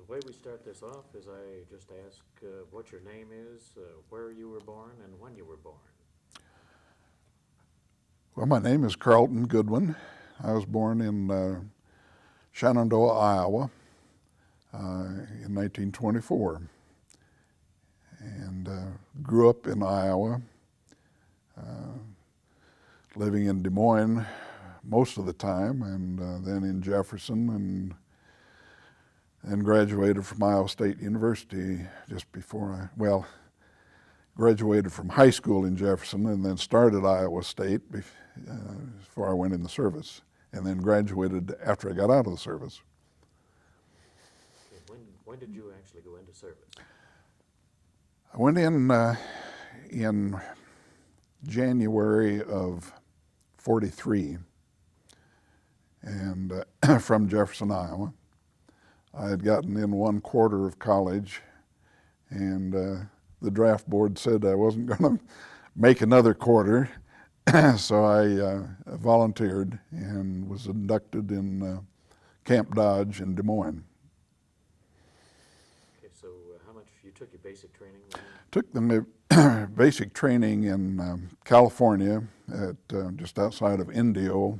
The way we start this off is I just ask what your name is, where you were born, and when you were born. Well, my name is Carlton Goodwin. I was born in Shenandoah, Iowa in 1924 and grew up in Iowa, living in Des Moines most of the time, and then in Jefferson, and graduated from Iowa State University just before graduated from high school in Jefferson and then started Iowa State before I went in the service, and then graduated after I got out of the service. Okay, when did you actually go into service? I went in January of '43, and from Jefferson, Iowa. I had gotten in 1/4 of college, and the draft board said I wasn't going to make another quarter, so I volunteered and was inducted in Camp Dodge in Des Moines. Okay, so how much you took your basic training then? Took the basic training in California at just outside of Indio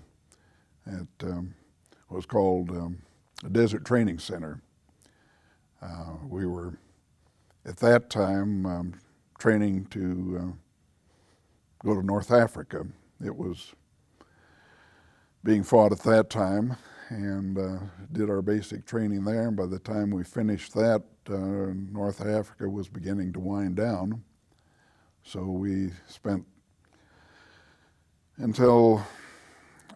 at what was called a Desert Training Center. We were at that time training to go to North Africa. It was being fought at that time, and did our basic training there. And by the time we finished that, North Africa was beginning to wind down. So we spent until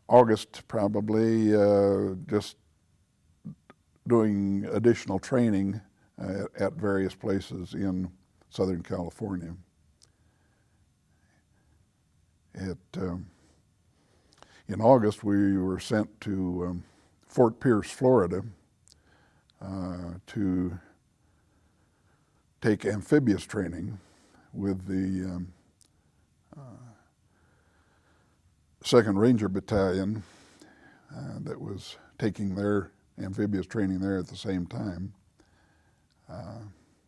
August probably just doing additional training at various places in Southern California. In August, we were sent to Fort Pierce, Florida, to take amphibious training with the 2nd Ranger Battalion that was taking their amphibious training there at the same time.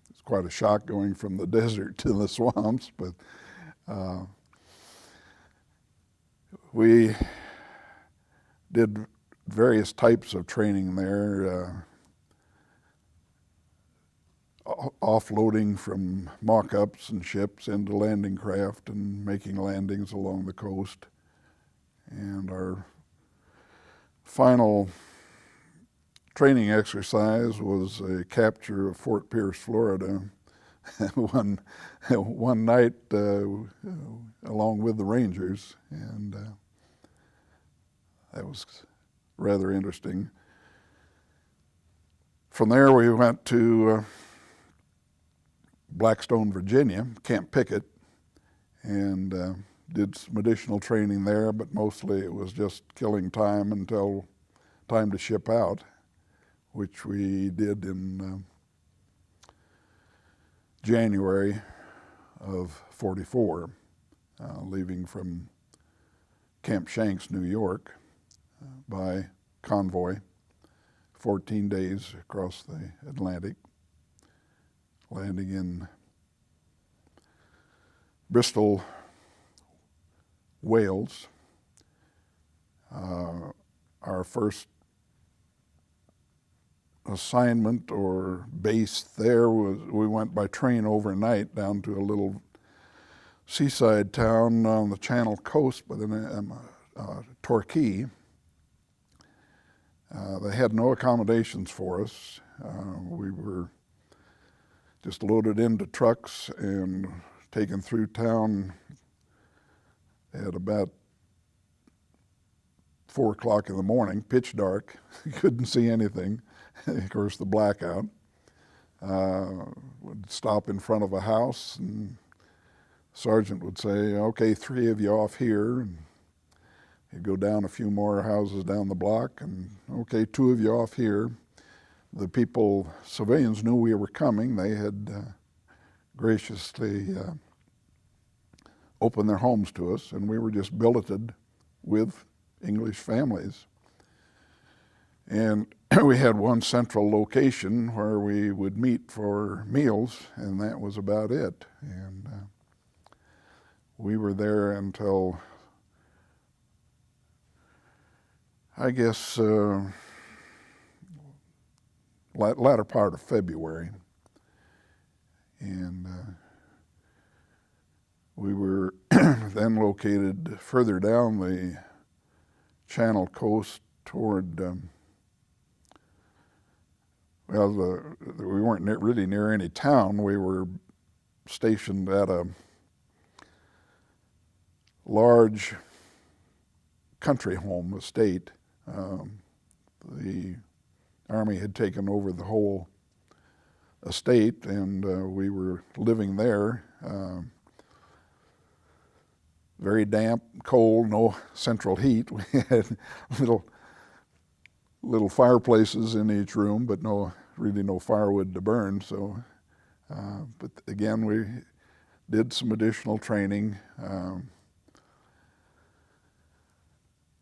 It's quite a shock going from the desert to the swamps, but we did various types of training there, offloading from mock-ups and ships into landing craft and making landings along the coast. And our final training exercise was a capture of Fort Pierce, Florida, one night along with the Rangers, and that was rather interesting. From there we went to Blackstone, Virginia, Camp Pickett, and did some additional training there, but mostly it was just killing time until time to ship out, which we did in January of '44, leaving from Camp Shanks, New York, by convoy, 14 days across the Atlantic, landing in Bristol, Wales. Our first assignment or base there was, we went by train overnight down to a little seaside town on the Channel coast by the name Torquay. They had no accommodations for us. We were just loaded into trucks and taken through town at about 4 o'clock in the morning, pitch dark. Couldn't see anything. Of course, the blackout. Would stop in front of a house, and the sergeant would say, "Okay, 3 of you off here," and he'd go down a few more houses down the block, and "Okay, 2 of you off here." The people, civilians, knew we were coming. They had graciously opened their homes to us, and we were just billeted with English families. And we had one central location where we would meet for meals, and that was about it. And we were there until, I guess, latter part of February. And we were then located further down the Channel coast toward, we weren't really near any town. We were stationed at a large country home estate. The Army had taken over the whole estate, and we were living there. Very damp, cold, no central heat. We had little fireplaces in each room, but really no firewood to burn. So, but again, we did some additional training.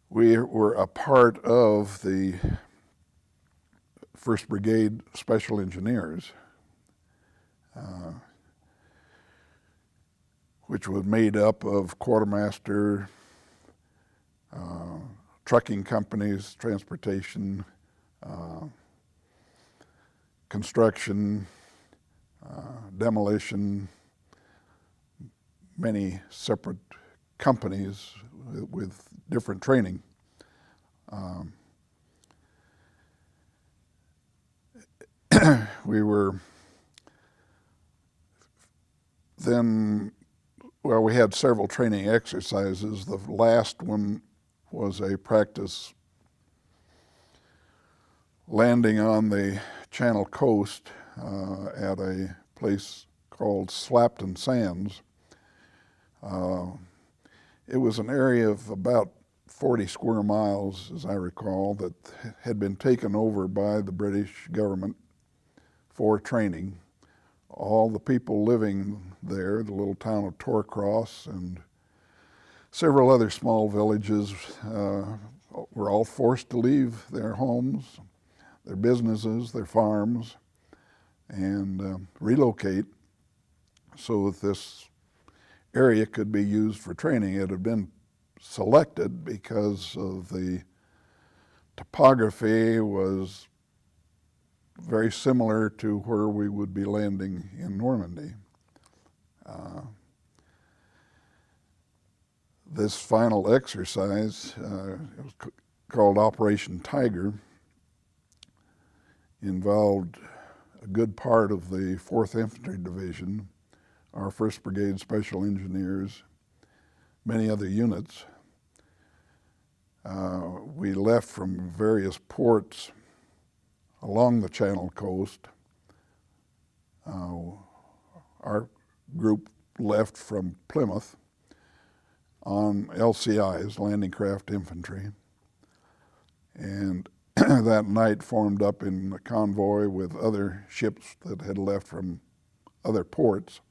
We were a part of the 1st Brigade Special Engineers, which was made up of quartermaster, trucking companies, transportation, construction, demolition, many separate companies with different training. We were then, well, we had several training exercises. The last one was a practice landing on the Channel coast at a place called Slapton Sands. It was an area of about 40 square miles, as I recall, that had been taken over by the British government for training. All the people living there, the little town of Torcross and several other small villages, were all forced to leave their homes, their businesses, their farms, and relocate so that this area could be used for training. It had been selected because of the topography was very similar to where we would be landing in Normandy. This final exercise, it was called Operation Tiger, involved a good part of the 4th Infantry Division, our 1st Brigade Special Engineers, many other units. We left from various ports along the Channel coast. Our group left from Plymouth on LCIs, Landing Craft Infantry, and that night formed up in a convoy with other ships that had left from other ports.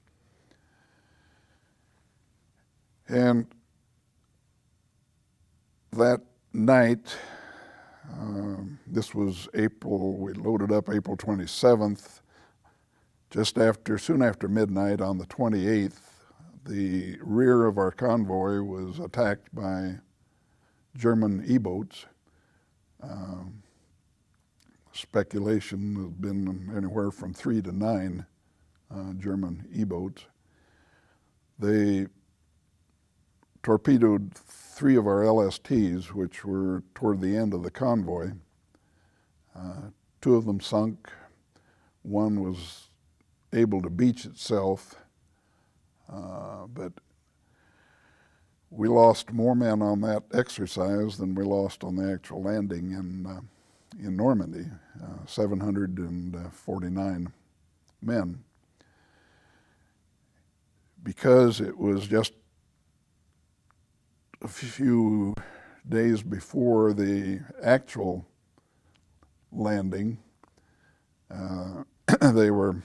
And that night, this was April, we loaded up April 27th. Soon after midnight on the 28th, the rear of our convoy was attacked by German E-boats. Speculation has been anywhere from 3 to 9 German E-boats. They torpedoed 3 of our LSTs, which were toward the end of the convoy. 2 of them sunk. One was able to beach itself, but we lost more men on that exercise than we lost on the actual landing in Normandy, 749 men. Because it was just a few days before the actual landing, they were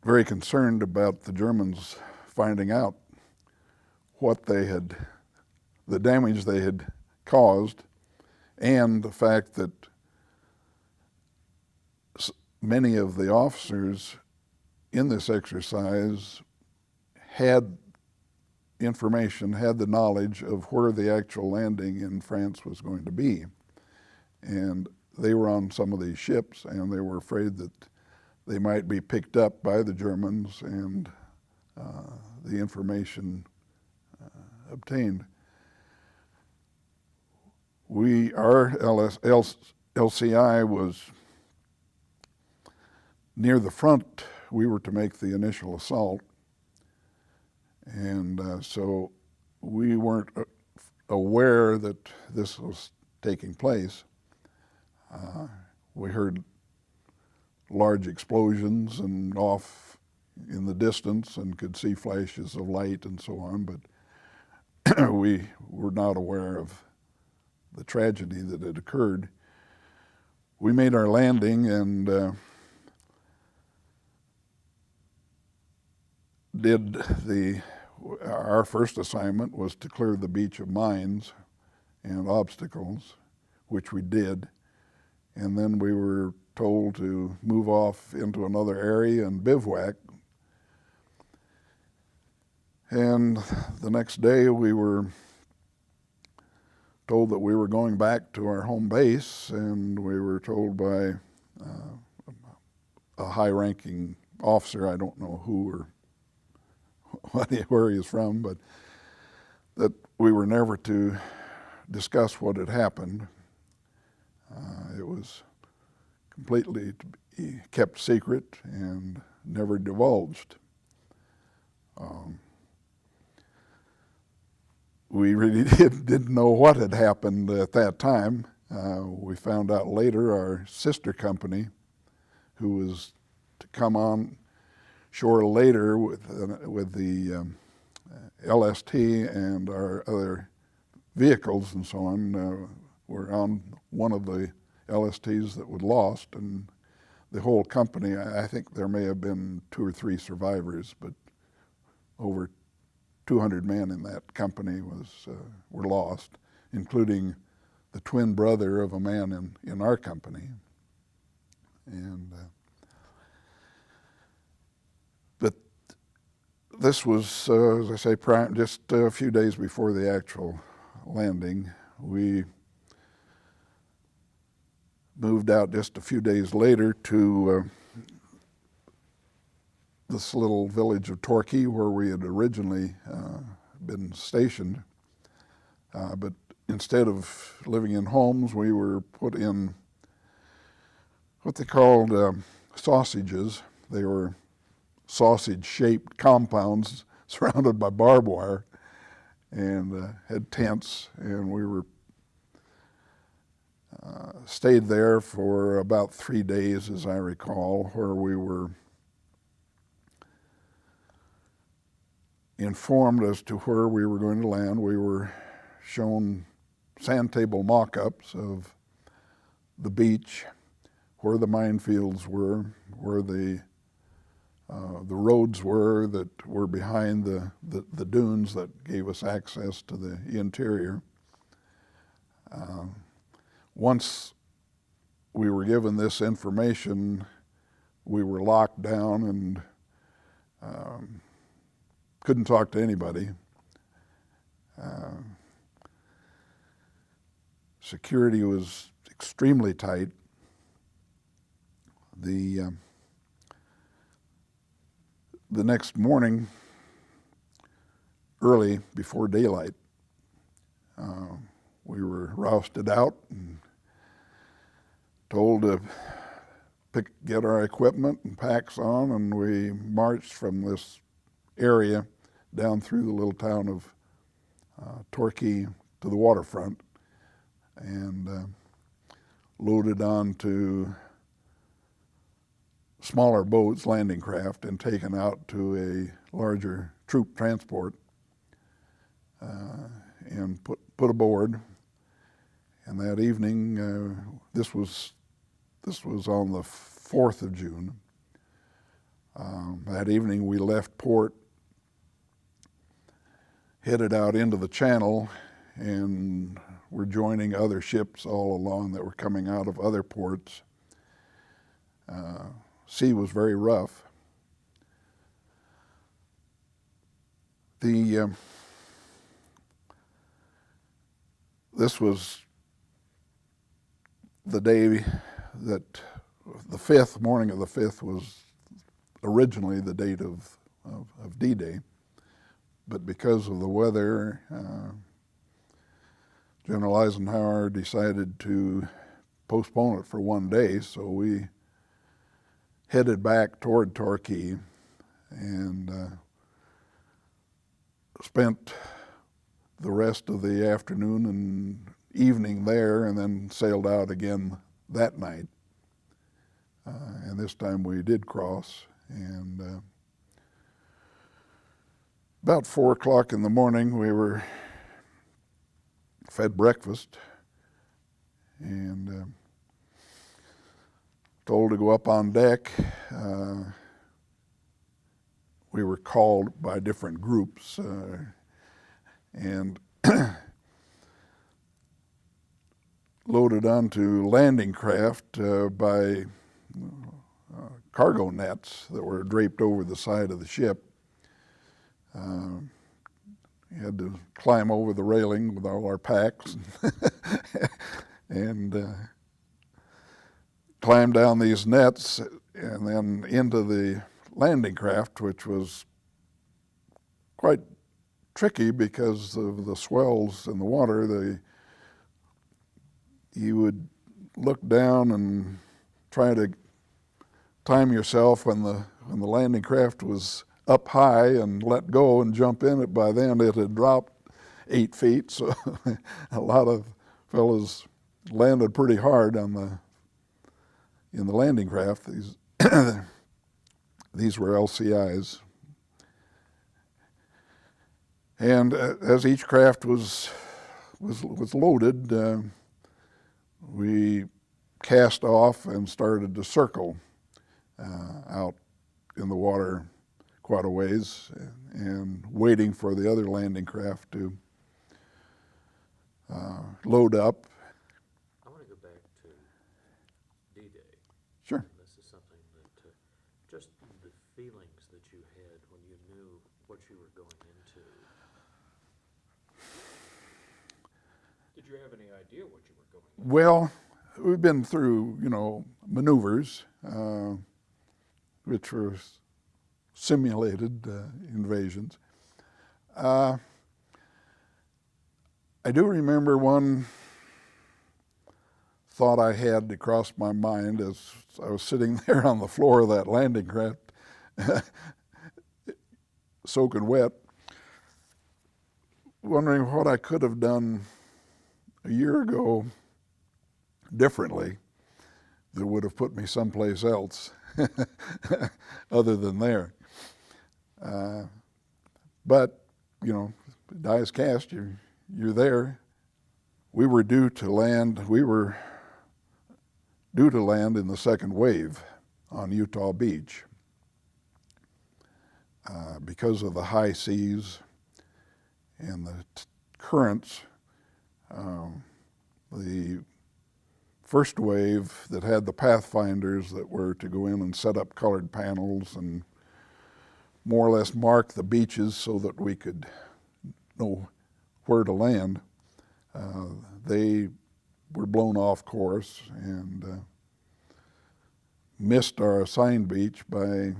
very concerned about the Germans finding out the damage they had caused, and the fact that many of the officers in this exercise had information, had the knowledge of where the actual landing in France was going to be. And they were on some of these ships, and they were afraid that they might be picked up by the Germans and the information obtained. Our LCI was near the front. We were to make the initial assault, and so we weren't aware that this was taking place. We heard large explosions and off in the distance and could see flashes of light and so on, but we were not aware of the tragedy that had occurred. We made our landing, and our first assignment was to clear the beach of mines and obstacles, which we did. And then we were told to move off into another area and bivouac. And the next day we were told that we were going back to our home base, and we were told by a high-ranking officer, I don't know who or where he is from, but that we were never to discuss what had happened. It was completely to be kept secret and never divulged. We really didn't know what had happened at that time. We found out later our sister company, who was to come on shore later with the LST and our other vehicles and so on, were on one of the LSTs that was lost, and the whole company, I think there may have been 2 or 3 survivors, but over 200 men in that company were lost, including the twin brother of a man in our company. And but this was, as I say, just a few days before the actual landing. We moved out just a few days later to this little village of Torquay, where we had originally been stationed. But instead of living in homes, we were put in what they called sausages. They were sausage-shaped compounds surrounded by barbed wire, and had tents, and we were stayed there for about 3 days, as I recall, where we were informed as to where we were going to land. We were shown sand table mock-ups of the beach, where the minefields were, where the roads were that were behind the dunes that gave us access to the interior. Once we were given this information, we were locked down and couldn't talk to anybody. Security was extremely tight. The next morning, early before daylight, we were rousted out and told to get our equipment and packs on, and we marched from this area down through the little town of Torquay to the waterfront, and loaded onto smaller boats, landing craft, and taken out to a larger troop transport and put aboard. And that evening, this was on the 4th of June. That evening we left port, headed out into the channel, and were joining other ships all along that were coming out of other ports. Sea was very rough. This was the day that the 5th, morning of the 5th, was originally the date of D-Day. But because of the weather, General Eisenhower decided to postpone it for one day, so we headed back toward Torquay and spent the rest of the afternoon and evening there, and then sailed out again that night. And this time we did cross, and about 4 o'clock in the morning we were fed breakfast and told to go up on deck. We were called by different groups and loaded onto landing craft by cargo nets that were draped over the side of the ship. We had to climb over the railing with all our packs and climb down these nets and then into the landing craft, which was quite tricky because of the swells in the water. You would look down and try to time yourself when the landing craft was up high and let go and jump in it. By then it had dropped 8 feet, so a lot of fellows landed pretty hard in the landing craft. These were LCIs. And as each craft was loaded, we cast off and started to circle out in the water quite a ways, and waiting for the other landing craft to load up. I want to go back to D-Day. Sure. This is something that, just the feelings that you had when you knew what you were going into. Did you have any idea what you were going into? Well, we've been through, maneuvers, which were simulated invasions. I do remember one thought I had to cross my mind as I was sitting there on the floor of that landing craft, soaking wet, wondering what I could have done a year ago differently that would have put me someplace else other than there. But, die is cast, you're there. We were due to land in the second wave on Utah Beach. Because of the high seas and the currents, the first wave that had the pathfinders that were to go in and set up colored panels and more or less mark the beaches so that we could know where to land, they were blown off course and missed our assigned beach by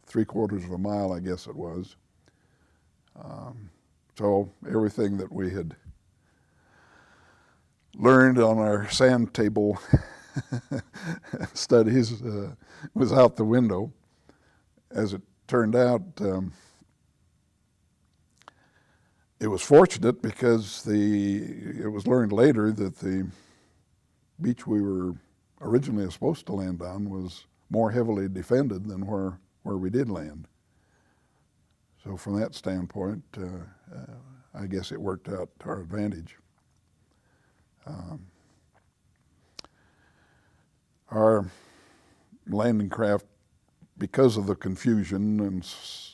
3/4 of a mile, I guess it was. So everything that we had learned on our sand table studies was out the window. As it turned out, it was fortunate because it was learned later that the beach we were originally supposed to land on was more heavily defended than where we did land. So from that standpoint, I guess it worked out to our advantage. Our landing craft, because of the confusion and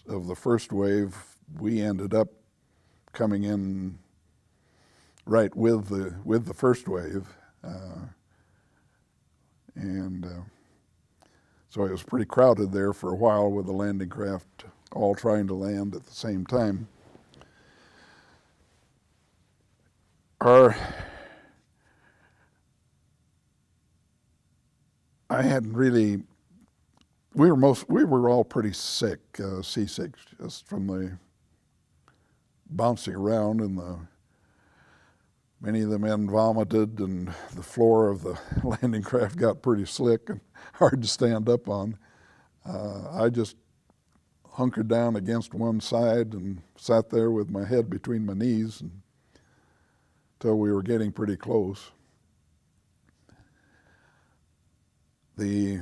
of the first wave, we ended up coming in right with the first wave, and so it was pretty crowded there for a while with the landing craft all trying to land at the same time. I hadn't really. We were all pretty sick, seasick, just from the bouncing around, and many of the men vomited, and the floor of the landing craft got pretty slick and hard to stand up on. I just hunkered down against one side and sat there with my head between my knees until we were getting pretty close. The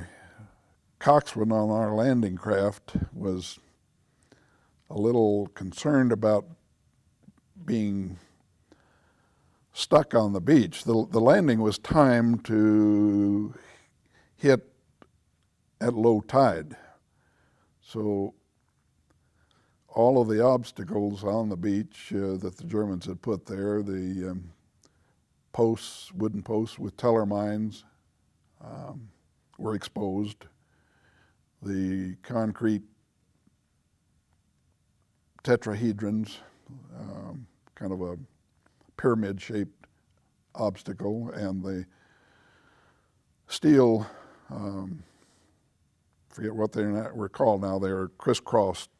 coxswain on our landing craft was a little concerned about being stuck on the beach. The landing was timed to hit at low tide. So all of the obstacles on the beach that the Germans had put there, the posts, wooden posts with teller mines, were exposed. The concrete tetrahedrons, kind of a pyramid-shaped obstacle, and the steel, forget what they were called now, they're crisscrossed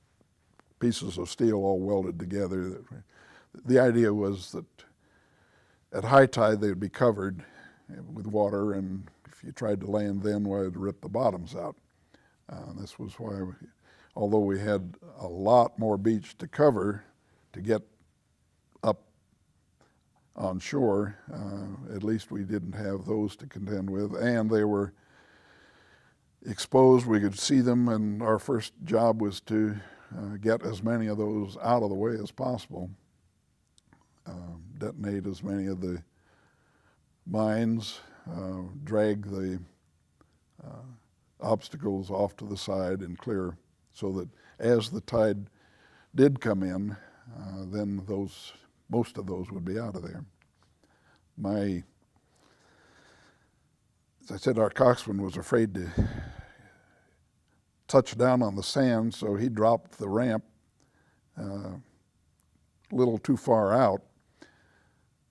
pieces of steel all welded together. The idea was that at high tide they would be covered with water, and if you tried to land then, well, it'd rip the bottoms out. This was why, although we had a lot more beach to cover to get up on shore, at least we didn't have those to contend with, and they were exposed. We could see them, and our first job was to get as many of those out of the way as possible, detonate as many of the mines, drag the obstacles off to the side and clear, so that as the tide did come in, then most of those would be out of there. As I said, our coxswain was afraid to touch down on the sand, so he dropped the ramp a little too far out.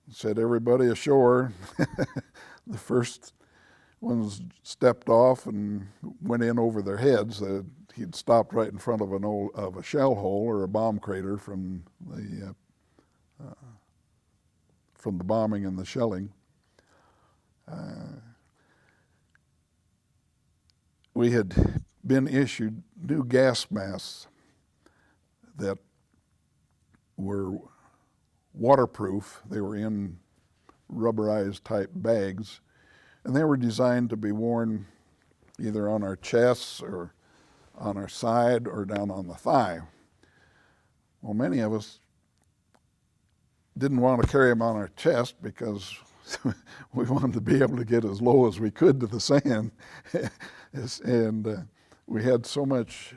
Said, "Everybody ashore." The first ones stepped off and went in over their heads. He'd stopped right in front of a shell hole or a bomb crater from the bombing and the shelling. We had been issued new gas masks that were waterproof. They were in rubberized type bags, and they were designed to be worn either on our chests or on our side or down on the thigh. Well, many of us didn't want to carry them on our chest because we wanted to be able to get as low as we could to the sand. And we had so much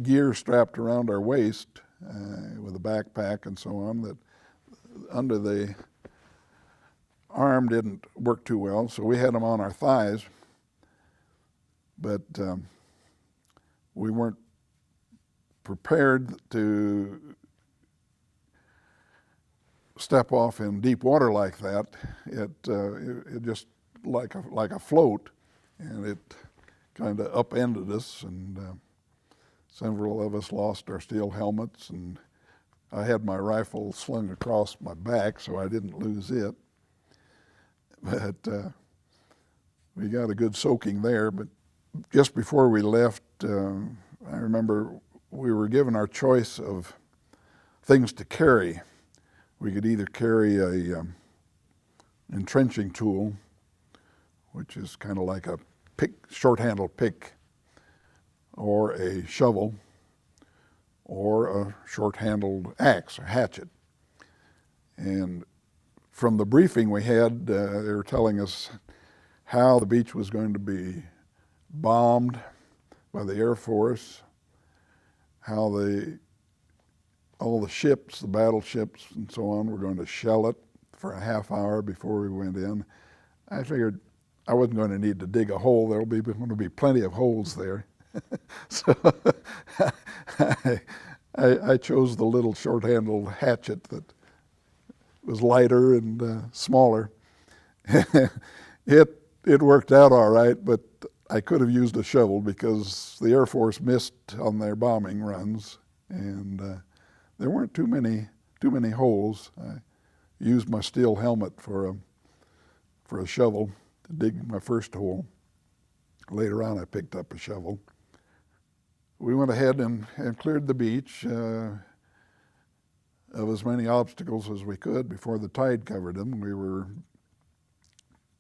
gear strapped around our waist with a backpack and so on that under the arm didn't work too well, so we had them on our thighs, but we weren't prepared to step off in deep water like that. It just like a float, and it kind of upended us, and several of us lost our steel helmets, and I had my rifle slung across my back so I didn't lose it. But we got a good soaking there. But just before we left, I remember we were given our choice of things to carry. We could either carry a entrenching tool, which is kind of like a short-handled pick, or a shovel, or a short-handled axe or hatchet. And from the briefing we had, they were telling us how the beach was going to be bombed by the Air Force, how all the ships, the battleships and so on, were going to shell it for a half hour before we went in. I figured I wasn't going to need to dig a hole. There'll be going to be plenty of holes there. So I chose the little short-handled hatchet that was lighter and smaller. It worked out all right, but I could have used a shovel because the Air Force missed on their bombing runs, and there weren't too many holes. I used my steel helmet for a shovel to dig my first hole. Later on, I picked up a shovel. We went ahead and cleared the beach of as many obstacles as we could before the tide covered them. We were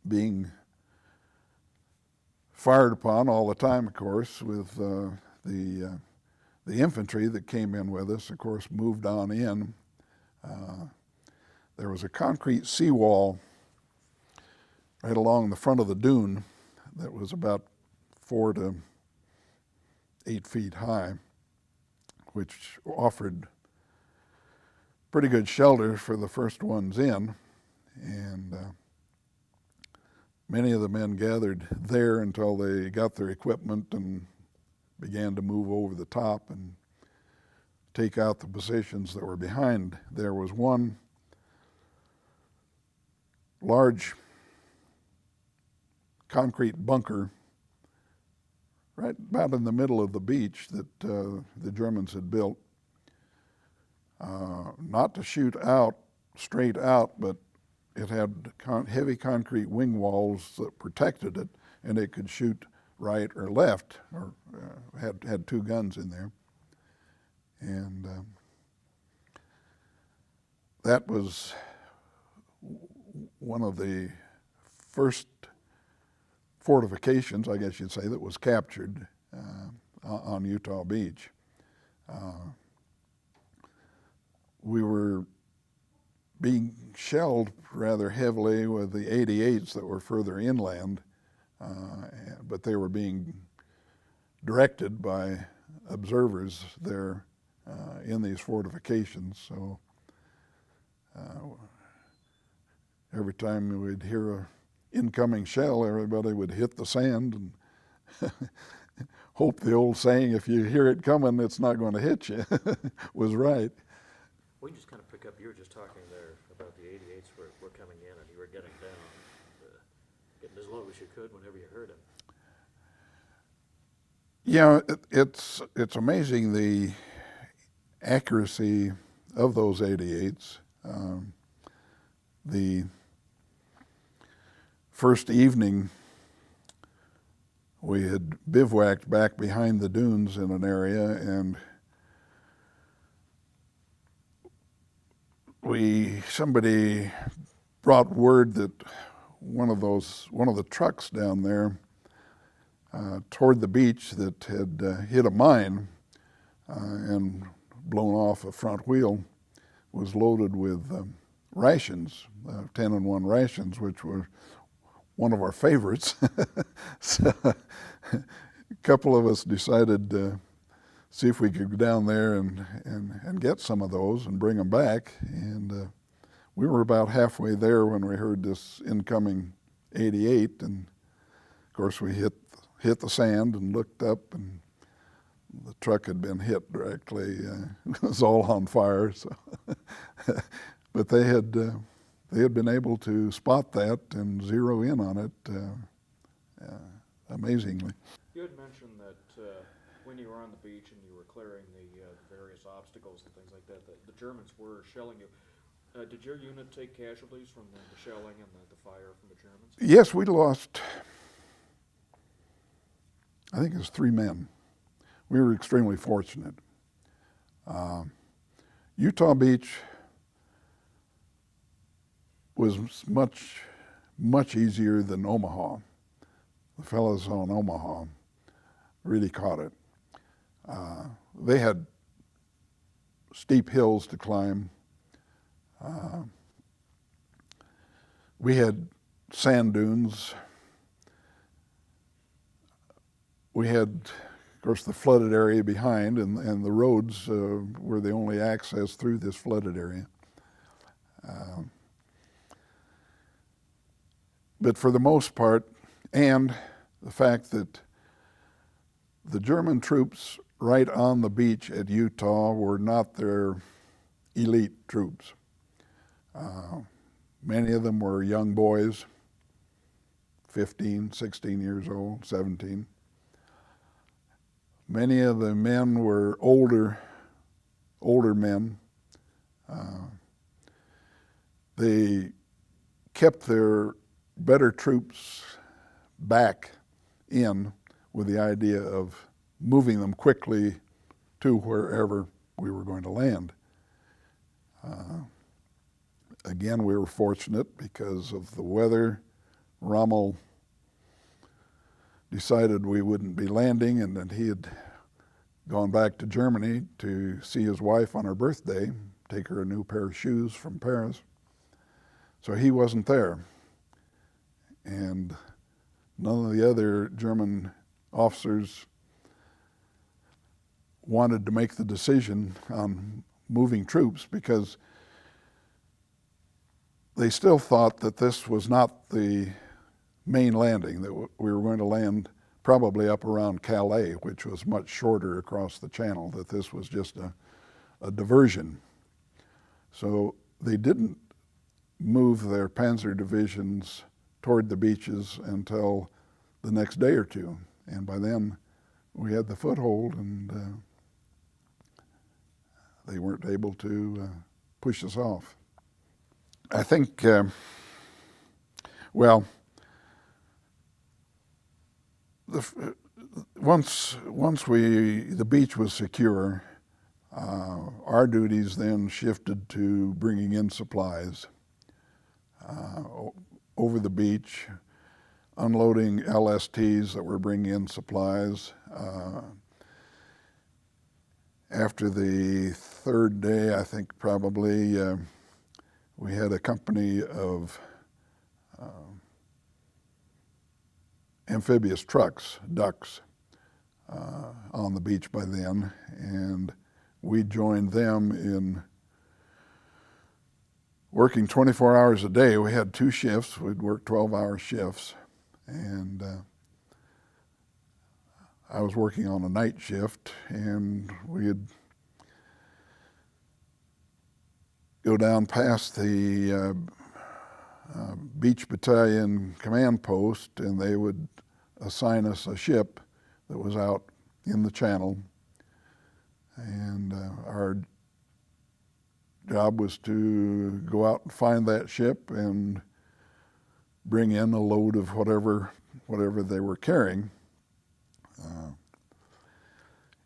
being fired upon all the time, of course, with the infantry that came in with us, of course, moved on in. There was a concrete seawall right along the front of the dune that was about 4 to 8 feet high, which offered pretty good shelter for the first ones in. And many of the men gathered there until they got their equipment and began to move over the top and take out the positions that were behind. There was one large concrete bunker right about in the middle of the beach that the Germans had built, not to shoot out straight out, but it had heavy concrete wing walls that protected it, and it could shoot right or left, or had 2 guns in there. And that was one of the first fortifications, I guess you'd say, that was captured on Utah Beach. We were being shelled rather heavily with the 88s that were further inland, but they were being directed by observers there in these fortifications. So every time we'd hear a incoming shell, everybody would hit the sand and hope the old saying, if you hear it coming, it's not going to hit you, was right. We can just kind of pick up, you were just talking there about the 88s were coming in and you were getting down, getting as low as you could whenever you heard it. Yeah, it's amazing the accuracy of those 88s. The first evening, we had bivouacked back behind the dunes in an area, and somebody brought word that one of the trucks down there toward the beach that had hit a mine and blown off a front wheel was loaded with rations, 10-in-1 rations, which were one of our favorites. So a couple of us decided to see if we could go down there and get some of those and bring them back. And we were about halfway there when we heard this incoming 88, and of course we hit the sand and looked up, and the truck had been hit directly. It was all on fire. So but they had been able to spot that and zero in on it amazingly. You had mentioned that when you were on the beach and you were clearing the various obstacles and things like that, the Germans were shelling you. Did your unit take casualties from the shelling and the fire from the Germans? Yes, we lost, I think it was 3 men. We were extremely fortunate. Utah Beach was much easier than Omaha. The fellows on Omaha really caught it. They had steep hills to climb. We had sand dunes. We had, of course, the flooded area behind, and the roads were the only access through this flooded area. but for the most part, and the fact that the German troops right on the beach at Utah were not their elite troops. Many of them were young boys, 15, 16 years old, 17. Many of the men were older men. They kept their better troops back in with the idea of moving them quickly to wherever we were going to land. Again, we were fortunate because of the weather. Rommel decided we wouldn't be landing, and that he had gone back to Germany to see his wife on her birthday, take her a new pair of shoes from Paris. So he wasn't there. And none of the other German officers wanted to make the decision on moving troops because they still thought that this was not the main landing, that we were going to land probably up around Calais, which was much shorter across the channel, that this was just a diversion. So they didn't move their panzer divisions toward the beaches until the next day or two. And by then we had the foothold, and they weren't able to push us off. I think, once the beach was secure, our duties then shifted to bringing in supplies over the beach, unloading LSTs that were bringing in supplies. After the third day, I think probably, we had a company of amphibious trucks, ducks, on the beach by then, and we joined them in working 24 hours a day. We had 2 shifts. We'd work 12-hour shifts, and I was working on a night shift, and we'd go down past the beach battalion command post, and they would assign us a ship that was out in the channel, and our job was to go out and find that ship and bring in a load of whatever they were carrying.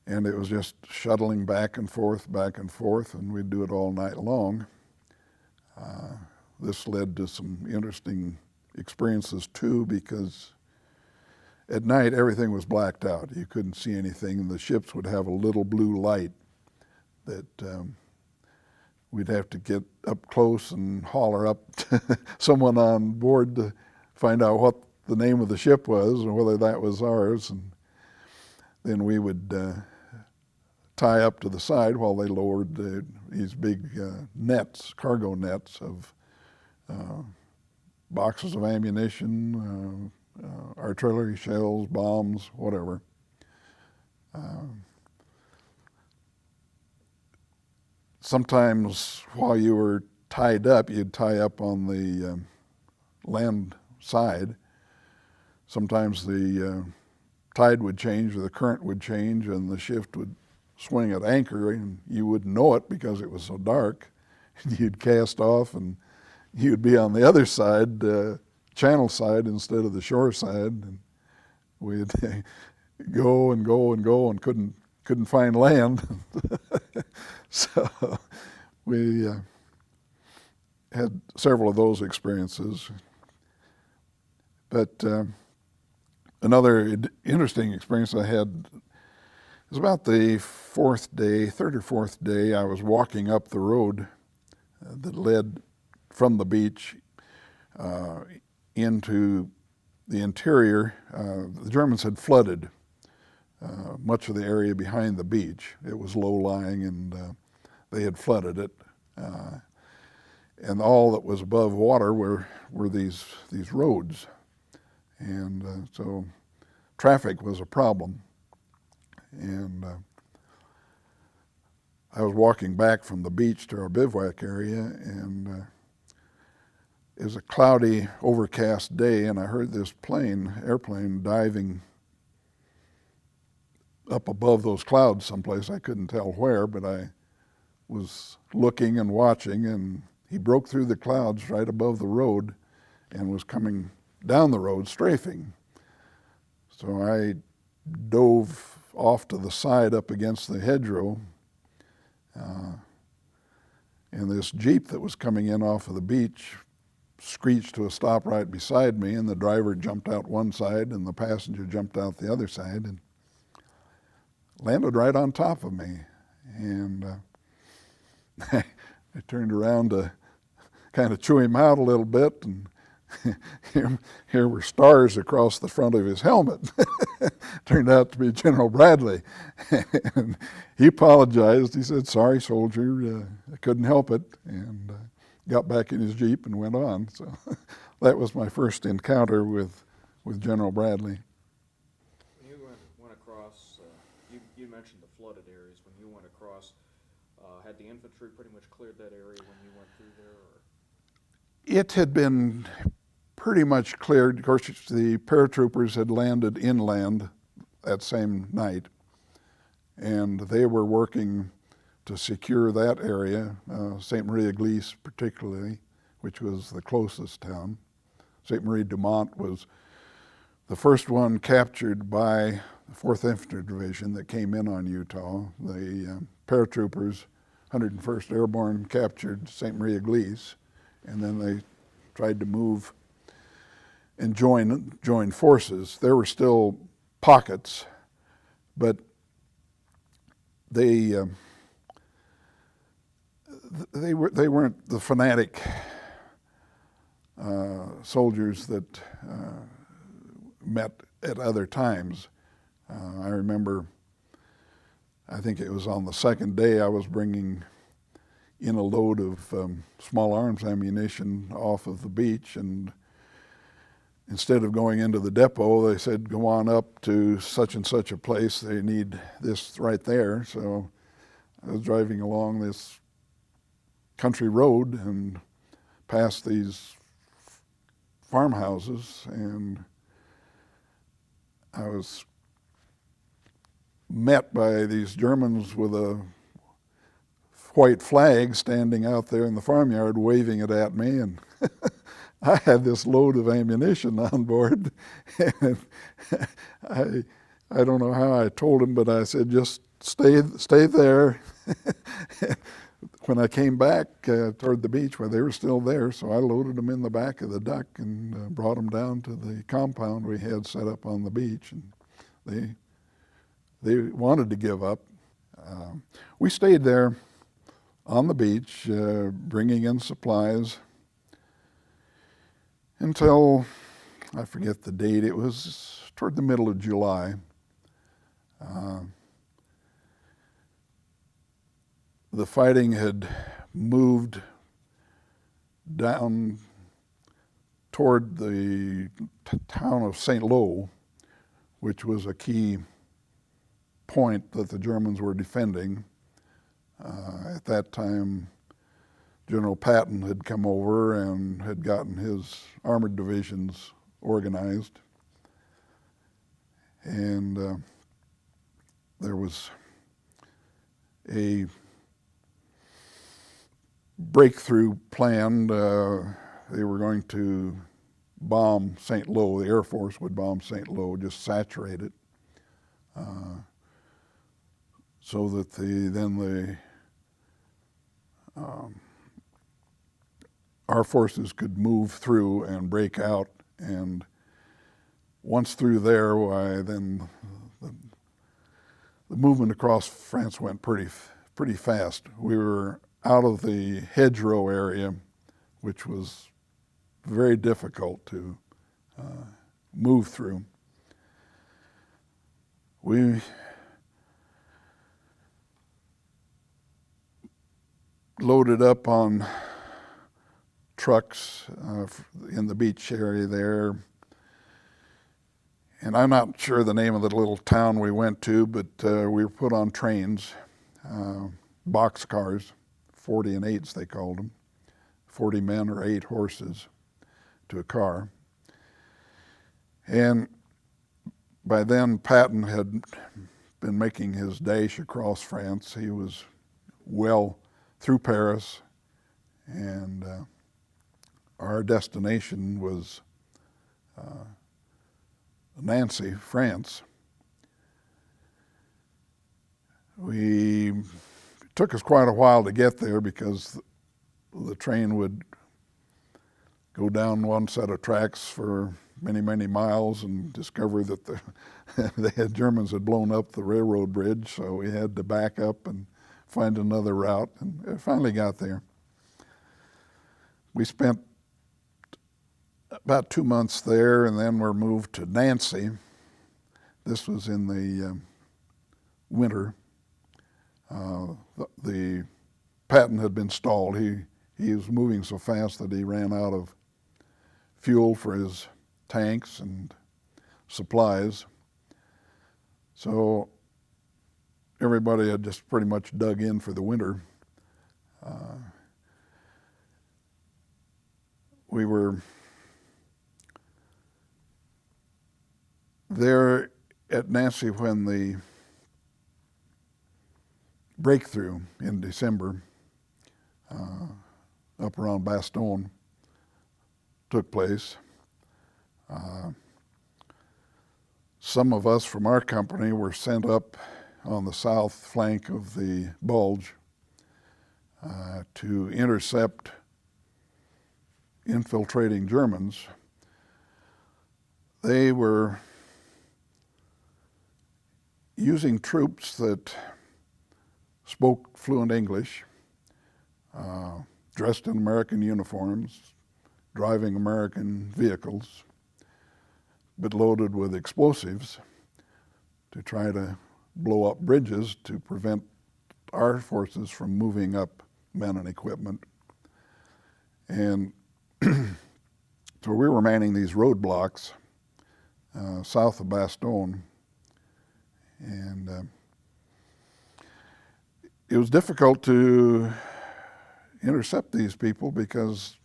And it was just shuttling back and forth, and we'd do it all night long. This led to some interesting experiences too, because at night everything was blacked out. You couldn't see anything, and the ships would have a little blue light that we'd have to get up close and holler up to someone on board to find out what the name of the ship was and whether that was ours. And then we would tie up to the side while they lowered these big nets, cargo nets of boxes of ammunition, artillery shells, bombs, whatever. Sometimes while you were tied up, you'd tie up on the land side. Sometimes the tide would change or the current would change and the shift would swing at anchor, and you wouldn't know it because it was so dark. You'd cast off and you'd be on the other side, channel side instead of the shore side, and we'd go and go and go and couldn't find land. So we had several of those experiences. But another interesting experience I had was about the third or fourth day, I was walking up the road that led from the beach into the interior. The Germans had flooded much of the area behind the beach. It was low-lying, and they had flooded it. and all that was above water were these roads, and so traffic was a problem. And I was walking back from the beach to our bivouac area, and it was a cloudy, overcast day, and I heard this airplane diving up above those clouds someplace. I couldn't tell where, but I was looking and watching, and he broke through the clouds right above the road and was coming down the road strafing. So I dove off to the side up against the hedgerow, and this Jeep that was coming in off of the beach screeched to a stop right beside me, and the driver jumped out one side and the passenger jumped out the other side and landed right on top of me. And I turned around to kind of chew him out a little bit, and here were stars across the front of his helmet. Turned out to be General Bradley. And he apologized. He said, "Sorry, soldier, I couldn't help it," and got back in his Jeep and went on. So that was my first encounter with General Bradley. When you went across, you mentioned the flooded areas. When you went across, had the infantry pretty much cleared that area when you went through there? Or? It had been pretty much cleared. Of course, the paratroopers had landed inland that same night, and they were working to secure that area, St. Marie Église particularly, which was the closest town. St. Marie du Mont was the first one captured by the 4th Infantry Division that came in on Utah. The paratroopers, 101st Airborne, captured St. Marie Église, and then they tried to move and join forces. There were still pockets, but they weren't the fanatic soldiers that met at other times. I remember, I think it was on the second day, I was bringing in a load of small arms ammunition off of the beach, and instead of going into the depot, they said, "Go on up to such and such a place. They need this right there." So I was driving along this country road and past these farmhouses, and I was met by these Germans with a white flag standing out there in the farmyard waving it at me, and I had this load of ammunition on board, and I don't know how I told him, but I said, "Just stay there." When I came back toward the beach, well, they were still there, so I loaded them in the back of the duck and brought them down to the compound we had set up on the beach, and they wanted to give up. We stayed there on the beach, bringing in supplies until, I forget the date, it was toward the middle of July. The fighting had moved down toward the town of St. Lo, which was a key point that the Germans were defending. At that time, General Patton had come over and had gotten his armored divisions organized. And there was a breakthrough planned. They were going to bomb St. Lo. The Air Force would bomb St. Lo, just saturate it, so that our forces could move through and break out. And once through there, why then the movement across France went pretty fast. We were out of the hedgerow area, which was very difficult to move through. We loaded up on trucks in the beach area there. And I'm not sure the name of the little town we went to, but we were put on trains, box cars, 40 and 8s they called them, 40 men or 8 horses to a car. And by then Patton had been making his dash across France. He was well through Paris, and our destination was Nancy, France. It took us quite a while to get there because the train would go down one set of tracks for many, many miles and discover that the Germans had blown up the railroad bridge, so we had to back up and find another route, and it finally got there. We spent about 2 months there, and then we're moved to Nancy. This was in the winter. The Patton had been stalled. He was moving so fast that he ran out of fuel for his tanks and supplies. So everybody had just pretty much dug in for the winter. We were there at Nancy when the breakthrough in December up around Bastogne took place. Some of us from our company were sent up on the south flank of the Bulge to intercept infiltrating Germans. They were using troops that spoke fluent English, dressed in American uniforms, driving American vehicles, but loaded with explosives to try to blow up bridges to prevent our forces from moving up men and equipment. And so we were manning these roadblocks south of Bastogne, and it was difficult to intercept these people because,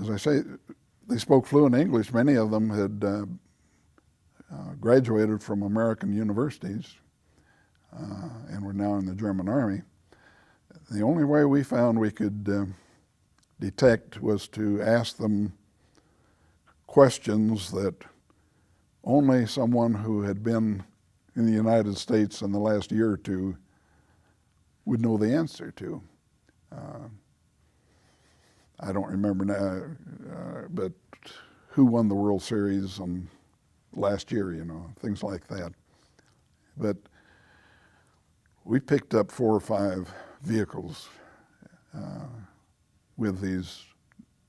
as I say, they spoke fluent English. Many of them had graduated from American universities and were now in the German army. The only way we found we could detect was to ask them questions that only someone who had been in the United States in the last year or two would know the answer to. I don't remember now, but who won the World Series last year, things like that. But we picked up 4 or 5 vehicles with these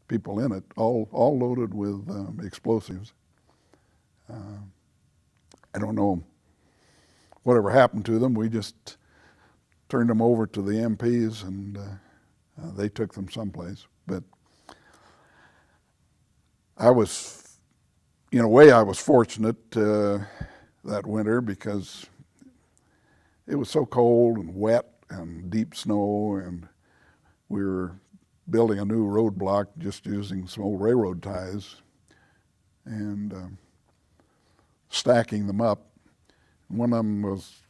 people in it, all loaded with explosives. I don't know whatever happened to them. We just turned them over to the MPs, and they took them someplace. But in a way, I was fortunate that winter because it was so cold and wet and deep snow, and we were building a new roadblock just using some old railroad ties and stacking them up. One of them was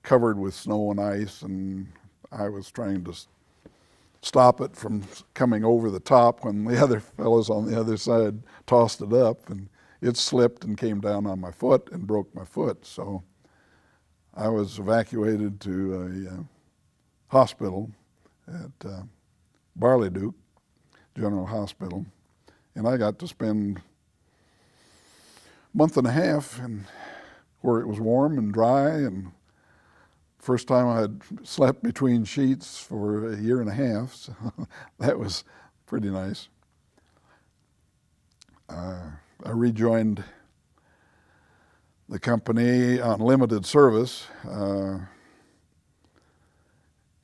covered with snow and ice, and I was trying to stop it from coming over the top when the other fellows on the other side tossed it up, and it slipped and came down on my foot and broke my foot. So I was evacuated to a hospital at Bar-le-Duc General Hospital, and I got to spend a month and a half where it was warm and dry, and first time I had slept between sheets for a year and a half, so that was pretty nice. I rejoined the company on limited service.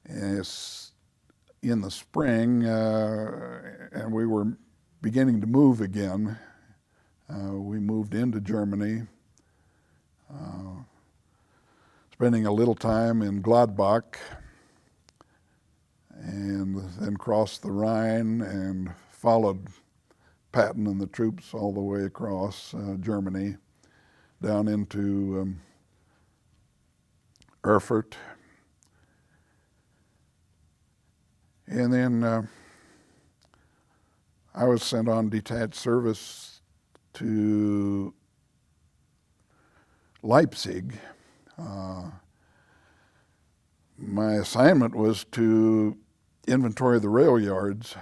And in the spring, and we were beginning to move again. We moved into Germany, spending a little time in Gladbach, and then crossed the Rhine and followed Patton and the troops all the way across Germany down into Erfurt. And then I was sent on detached service to Leipzig. My assignment was to inventory the rail yards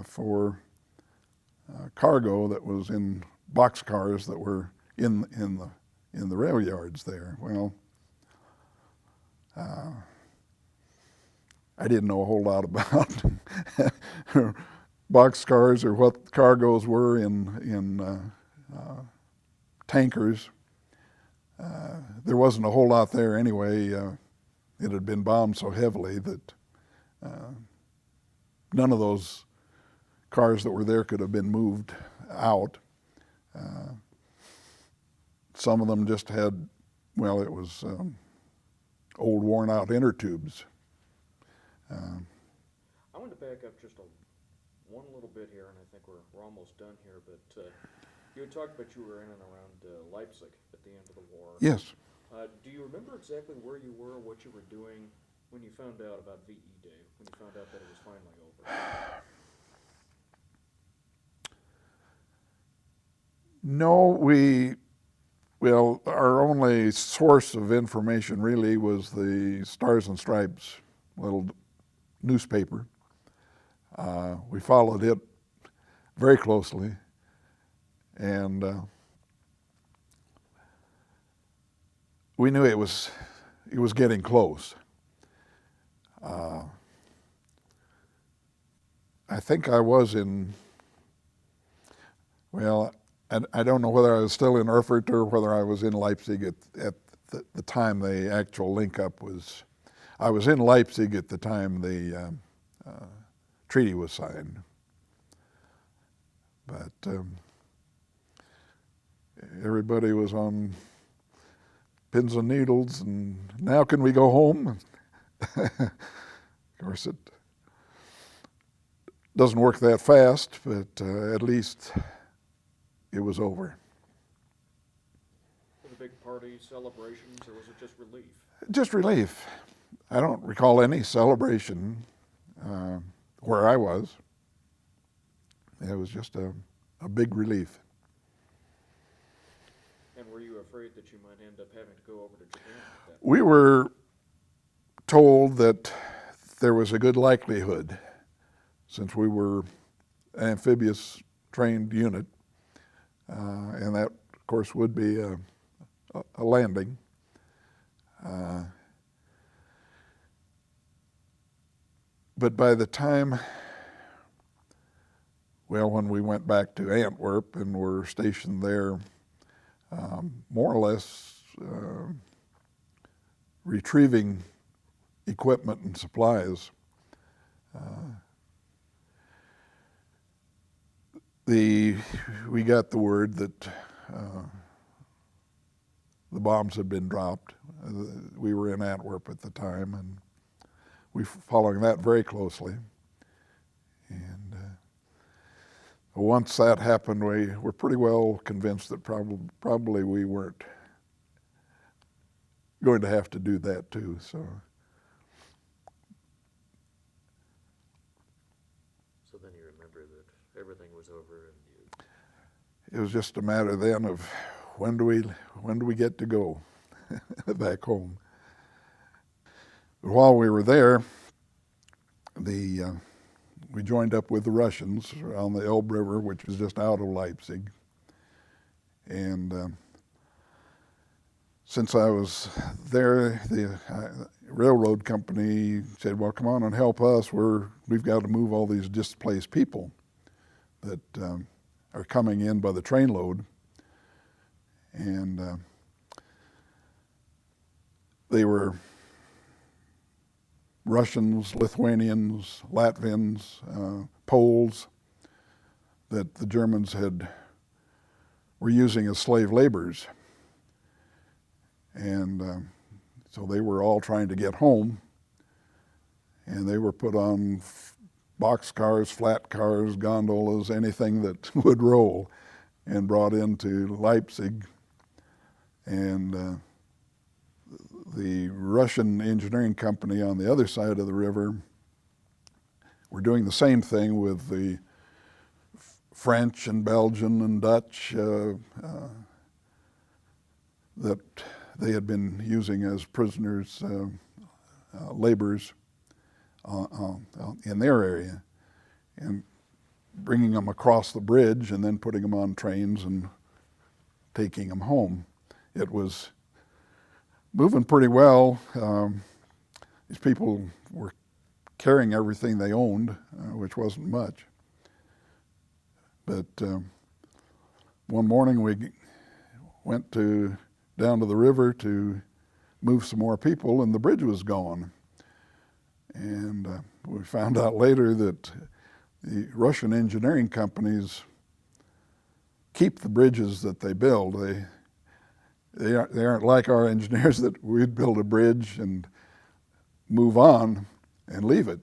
for cargo that was in boxcars that were in the rail yards there. Well, I didn't know a whole lot about boxcars or what cargoes were in tankers. There wasn't a whole lot there anyway. It had been bombed so heavily that none of those cars that were there could have been moved out. Some of them just had, well, it was old worn out inner tubes. I want to back up just one little bit here, and I think we're almost done here, but you had talked about you were in and around Leipzig at the end of the war. Yes. Do you remember exactly where you were, what you were doing when you found out about VE Day, when you found out that it was finally over? No, well, our only source of information really was the Stars and Stripes little newspaper. We followed it very closely, and we knew it was getting close. I think I was I don't know whether I was still in Erfurt or whether I was in Leipzig at the time the actual link-up was. I was in Leipzig at the time the treaty was signed. But everybody was on pins and needles, and now can we go home? Of course, it doesn't work that fast, but at least it was over. Were the big parties, celebrations, or was it just relief? Just relief. I don't recall any celebration where I was. It was just a big relief. And were you afraid that you might end up having to go over to Japan at that point? We were told that there was a good likelihood, since we were an amphibious trained unit, and that, of course, would be a landing. But by the time, when we went back to Antwerp and were stationed there, more or less retrieving equipment and supplies, we got the word that the bombs had been dropped. We were in Antwerp at the time, and we were following that very closely. And once that happened, we were pretty well convinced that probably we weren't going to have to do that too. So then you remember that everything was over, and it was just a matter then of when do we get to go back home. But while we were there, we joined up with the Russians on the Elbe River, which was just out of Leipzig. And since I was there, the railroad company said, well, come on and help us. We've got to move all these displaced people that are coming in by the trainload. And they were Russians, Lithuanians, Latvians, Poles that the Germans were using as slave laborers. And so they were all trying to get home, and they were put on box cars, flat cars, gondolas, anything that would roll, and brought into Leipzig. And the Russian engineering company on the other side of the river were doing the same thing with the French and Belgian and Dutch that they had been using as prisoners, laborers in their area, and bringing them across the bridge and then putting them on trains and taking them home. It was moving pretty well. These people were carrying everything they owned, which wasn't much. But one morning we went down to the river to move some more people, and the bridge was gone. And we found out later that the Russian engineering companies keep the bridges that they build. They aren't like our engineers that we'd build a bridge and move on and leave it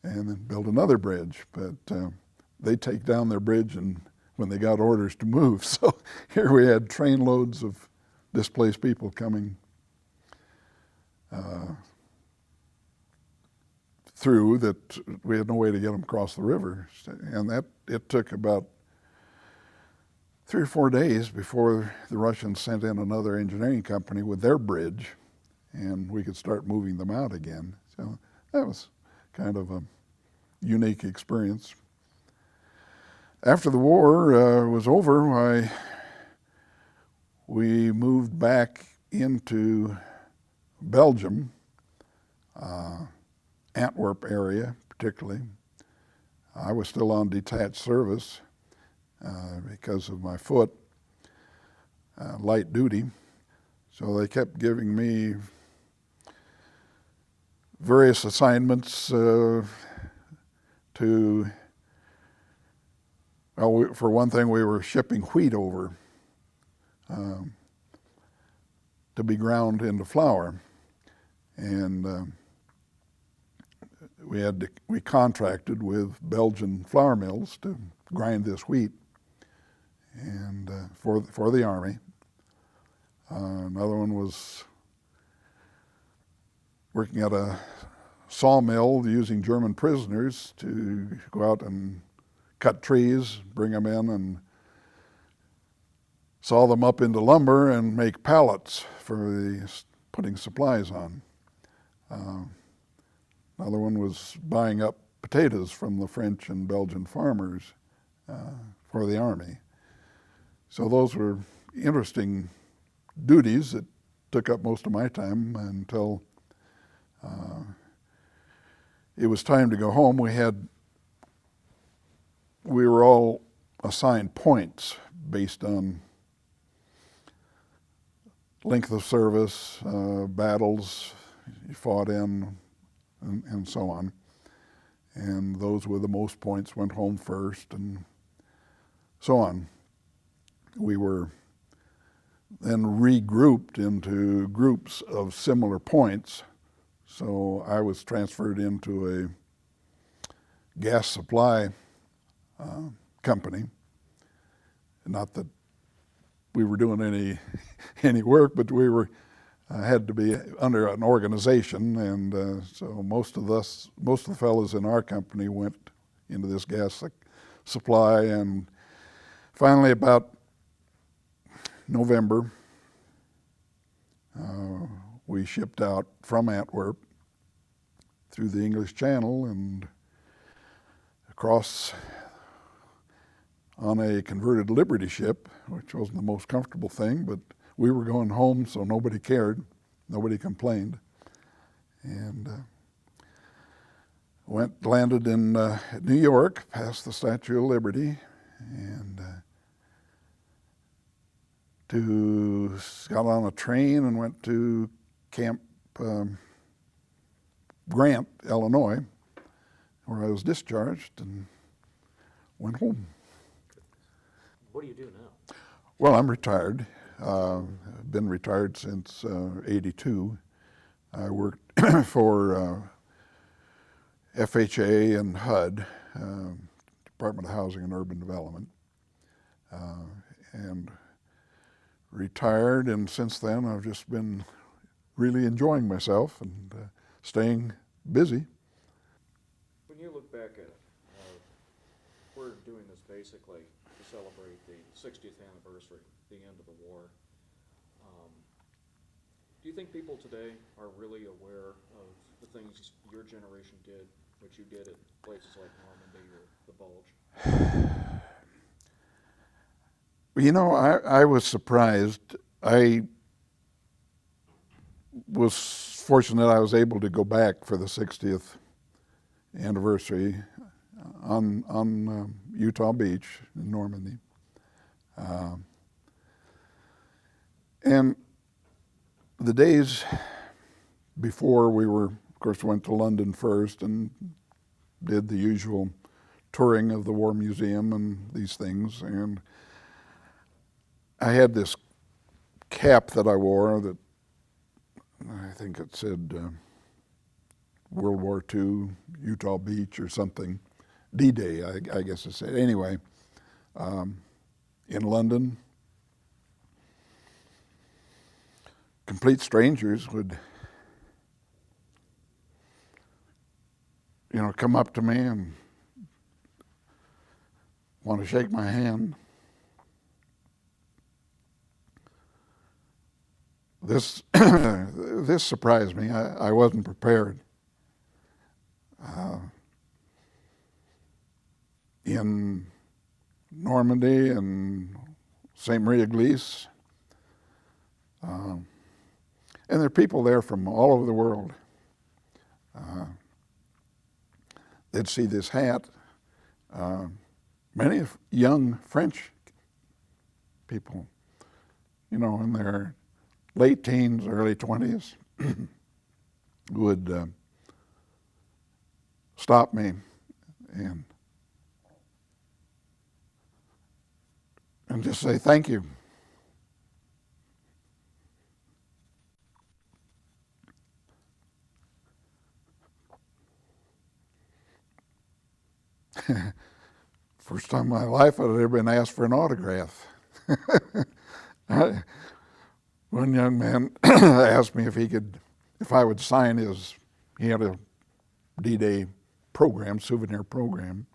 and then build another bridge. But they take down their bridge and when they got orders to move. So here we had train loads of displaced people coming through that we had no way to get them across the river. And it took about 3 or 4 days before the Russians sent in another engineering company with their bridge, and we could start moving them out again. So that was kind of a unique experience. After the war was over, we moved back into Belgium, Antwerp area particularly. I was still on detached service because of my foot, light duty. So they kept giving me various assignments for one thing, we were shipping wheat over to be ground into flour. And we contracted with Belgian flour mills to grind this wheat and for the Army. Another one was working at a sawmill using German prisoners to go out and cut trees, bring them in and saw them up into lumber and make pallets for putting supplies on. Another one was buying up potatoes from the French and Belgian farmers for the Army. So those were interesting duties that took up most of my time until it was time to go home. We were all assigned points based on length of service, battles you fought in, and so on. And those with the most points went home first, and so on. We were then regrouped into groups of similar points. So I was transferred into a gas supply company. Not that we were doing any work, but we had to be under an organization, and so most of the fellows in our company went into this gas supply, and finally about November, we shipped out from Antwerp through the English Channel and across on a converted Liberty ship, which wasn't the most comfortable thing, but we were going home, so nobody cared, nobody complained, and landed in New York, past the Statue of Liberty, and got on a train and went to Camp Grant, Illinois, where I was discharged and went home. What do you do now? Well, I'm retired. I've been retired since '82. I worked for FHA and HUD, Department of Housing and Urban Development, and retired. And since then, I've just been really enjoying myself and staying busy. When you look back at it, we're doing this basically to celebrate the 60th anniversary, the end of the war. Do you think people today are really aware of the things your generation did, what you did at places like Normandy or the Bulge? You know, I was surprised. I was fortunate I was able to go back for the 60th anniversary on Utah Beach in Normandy. And the days before, we were, of course, went to London first and did the usual touring of the War Museum and these things. And I had this cap that I wore that I think it said World War II, Utah Beach or something. D-Day, I guess it said. Anyway, in London, complete strangers would, come up to me and want to shake my hand. This this surprised me. I wasn't prepared. In Normandy and St. Marie Église, and there are people there from all over the world. They'd see this hat. Many young French people, in their late teens, early 20s, would stop me and just say thank you. First time in my life I'd ever been asked for an autograph. One young man asked me if I would sign he had a D-Day program, souvenir program.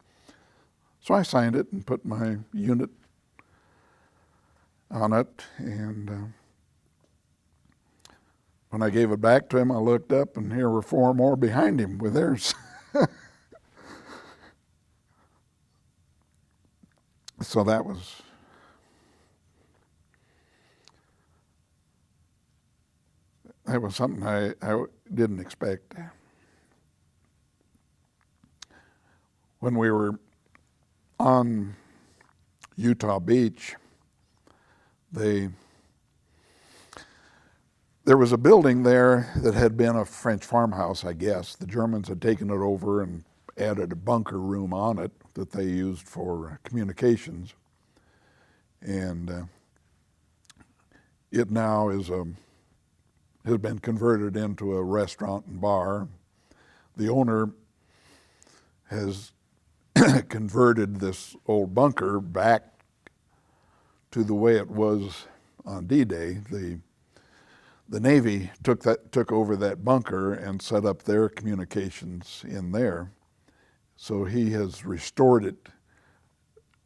So I signed it and put my unit on it, and when I gave it back to him, I looked up and here were 4 more behind him with theirs. So that was something I didn't expect. When we were on Utah Beach, there was a building there that had been a French farmhouse, I guess. The Germans had taken it over and added a bunker room on it that they used for communications. And it now has been converted into a restaurant and bar. The owner has converted this old bunker back to the way it was on D-Day. The Navy took over that bunker and set up their communications in there. So he has restored it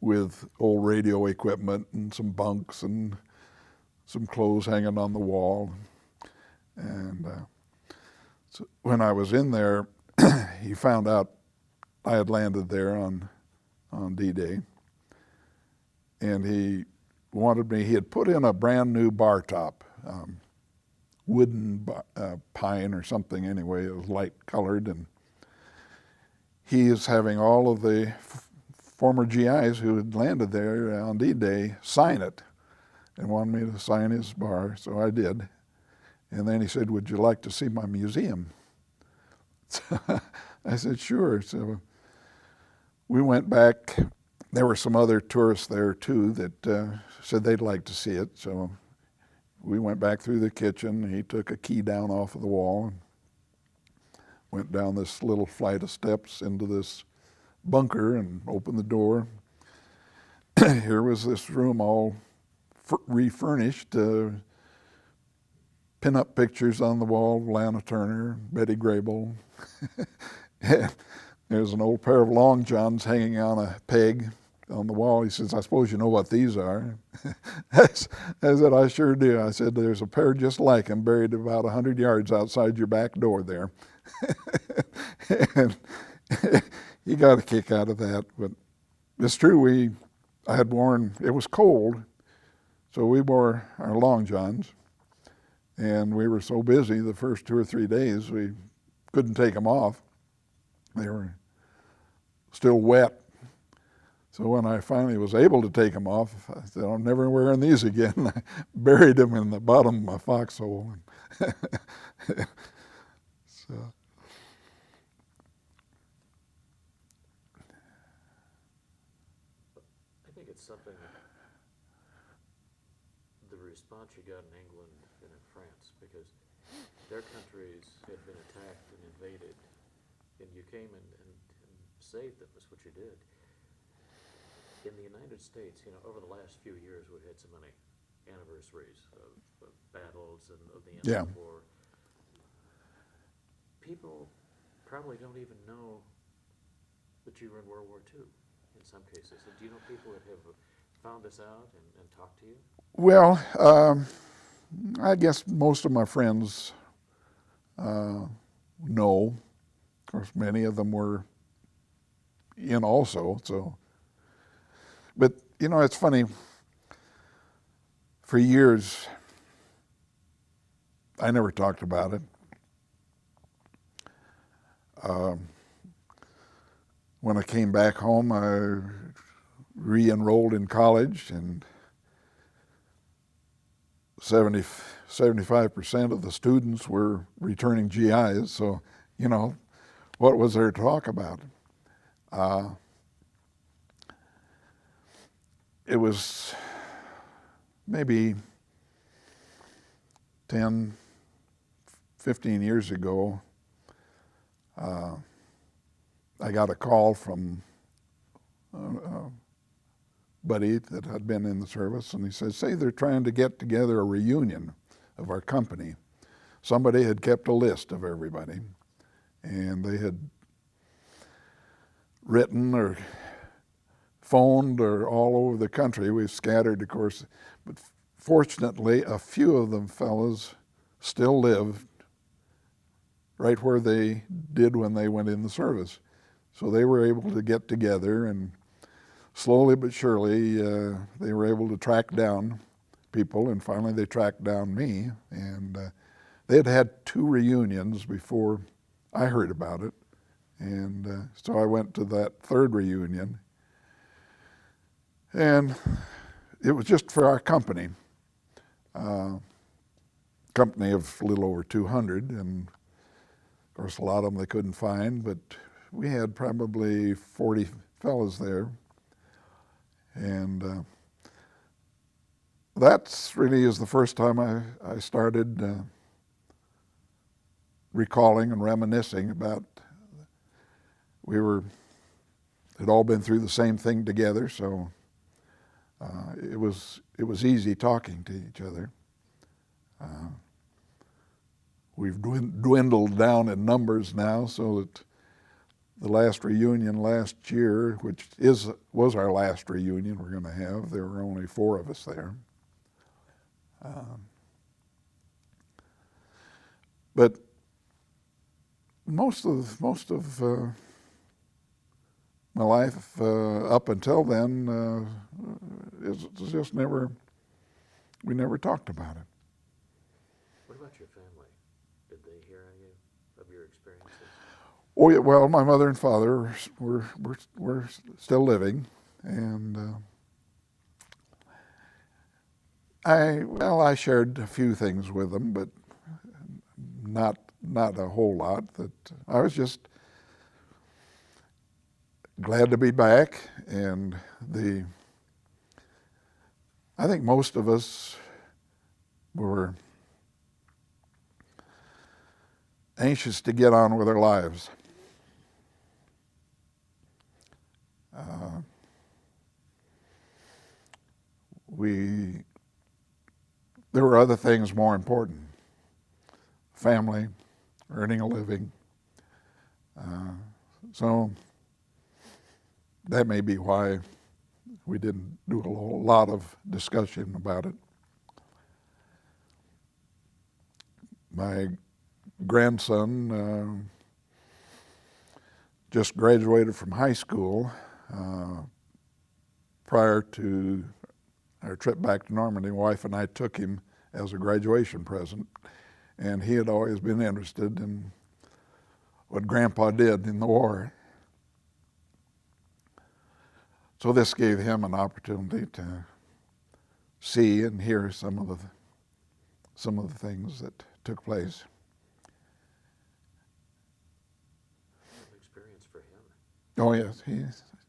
with old radio equipment and some bunks and some clothes hanging on the wall. And so when I was in there, he found out I had landed there on D-Day. And he had put in a brand new bar top, wooden pine or something anyway. It was light colored, and he is having all of the former GIs who had landed there on D-Day sign it and wanted me to sign his bar, so I did. And then he said, "Would you like to see my museum?" So I said, sure. So we went back. There were some other tourists there too that said they'd like to see it. So we went back through the kitchen. He took a key down off of the wall and went down this little flight of steps into this bunker and opened the door. Here was this room all refurnished, pin-up pictures on the wall, Lana Turner, Betty Grable. There's an old pair of long johns hanging on a peg on the wall. He says, I suppose you know what these are. I said, I sure do. I said, there's a pair just like them buried about 100 yards outside your back door there. And he got a kick out of that. But it's true, I had worn, it was cold, so we wore our long johns. And we were so busy the first 2 or 3 days, we couldn't take them off. They were still wet. So when I finally was able to take them off, I said, I'm never wearing these again. I buried them in the bottom of my foxhole. So. I think it's something, the response you got in England and in France, because their countries had been attacked and invaded, and you came and saved them, is what you did. In the United States, over the last few years, we've had so many anniversaries of battles and of the end of the war. People probably don't even know that you were in World War II in some cases. Do you know people that have found this out and talked to you? Well, I guess most of my friends know. Of course, many of them were in also, so. But, it's funny. For years, I never talked about it. When I came back home, I re-enrolled in college, and 75% of the students were returning GIs, so, what was there to talk about? It was maybe 10, 15 years ago, I got a call from a buddy that had been in the service, and he said, say they're trying to get together a reunion of our company. Somebody had kept a list of everybody, and they had written or phoned or all over the country. We've scattered, of course, but fortunately, a few of them fellows still lived right where they did when they went in the service. So they were able to get together, and slowly but surely, they were able to track down people, and finally they tracked down me. And they had had 2 reunions before I heard about it. And so I went to that 3rd reunion. And it was just for our company. Company of a little over 200, and of course a lot of them they couldn't find, but we had probably 40 fellows there. And that's really is the first time I started recalling and reminiscing about, had all been through the same thing together, so it was easy talking to each other. We've dwindled down in numbers now, so that the last reunion last year, which was our last reunion we're going to have, there were only 4 of us there. But most of my life up until then is just we never talked about it. What about your family? Did they hear any of your experiences? Oh yeah, well, my mother and father were still living, and I shared a few things with them, but not not a whole lot. That I was just glad to be back, and I think most of us were anxious to get on with our lives. There were other things more important: family, earning a living. So that may be why we didn't do a lot of discussion about it. My grandson just graduated from high school prior to our trip back to Normandy. My wife and I took him as a graduation present, and he had always been interested in what Grandpa did in the war. So this gave him an opportunity to see and hear some of the things that took place. Experience for him. Oh yes,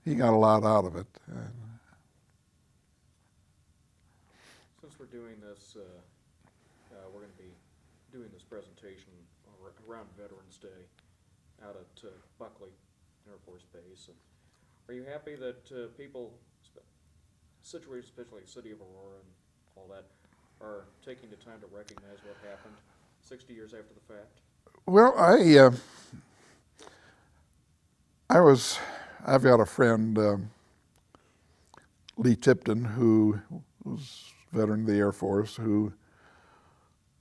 he got a lot out of it. Since we're doing this, we're going to be doing this presentation around Veterans Day out at Buckley Air Force Base. And are you happy that people situated, especially in the city of Aurora and all that, are taking the time to recognize what happened 60 years after the fact? Well, I've got a friend, Lee Tipton, who was a veteran of the Air Force, who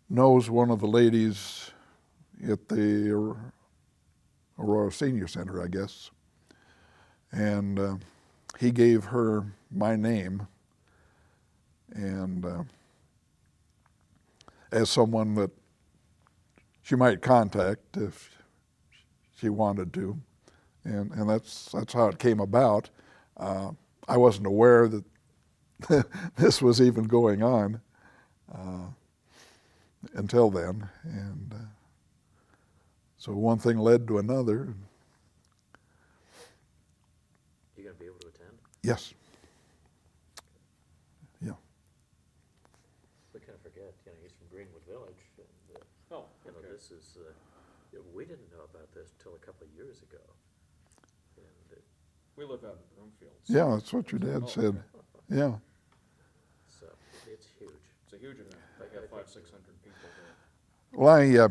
knows one of the ladies at the Aurora Senior Center, I guess. And he gave her my name, and as someone that she might contact if she wanted to, and that's how it came about. I wasn't aware that this was even going on until then, and so one thing led to another. You gonna be able to attend? Yes. Yeah. We kind of forget, he's from Greenwood Village, and, Okay. this is, we didn't know about this until a couple of years ago. And We live out in Broomfield. Yeah, that's what your dad said. Okay. Yeah. so it's huge. It's a huge event. They have 500-600 people there. Well,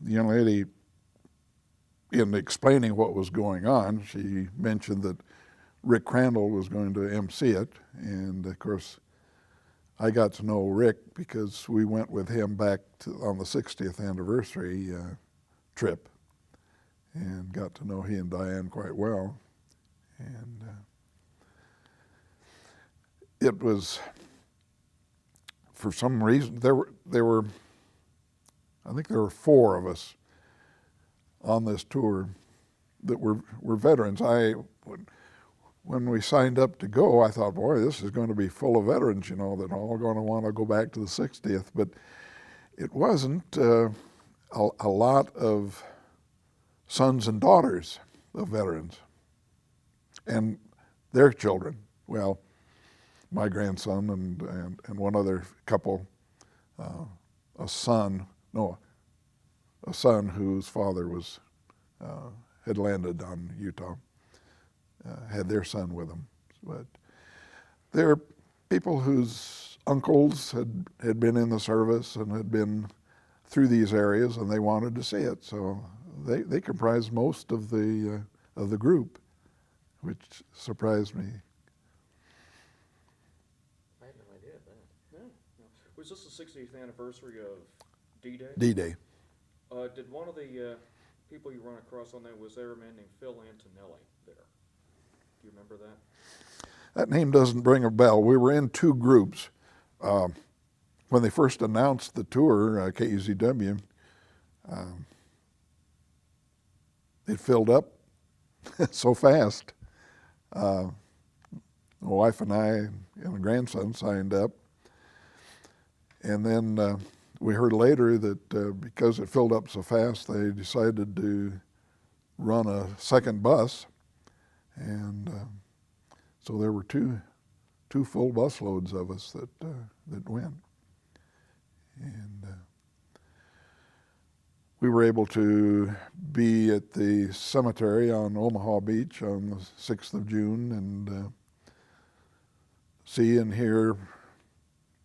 the young lady, in explaining what was going on, she mentioned that Rick Crandall was going to MC it, and of course, I got to know Rick because we went with him back on the 60th anniversary trip, and got to know he and Diane quite well, and it was, for some reason, I think there were 4 of us on this tour that were veterans. When we signed up to go, I thought, boy, this is going to be full of veterans, that all going to want to go back to the 60th. But it wasn't. A lot of sons and daughters of veterans and their children. Well, my grandson and one other couple, a son whose father had landed on Utah, had their son with them. But there are people whose uncles had been in the service and had been through these areas, and they wanted to see it. So they comprised most of the group, which surprised me. I had no idea of that. Yeah. Was this the 60th anniversary of D-Day? D-Day. Did one of the people you run across on that, was there a man named Phil Antonelli there? Do you remember that? That name doesn't ring a bell. We were in 2 groups. When they first announced the tour, KUZW, it filled up so fast. My wife and I and a grandson signed up. And then we heard later that because it filled up so fast, they decided to run a second bus, and so there were two full bus loads of us that went, and we were able to be at the cemetery on Omaha Beach on the 6th of June and see and hear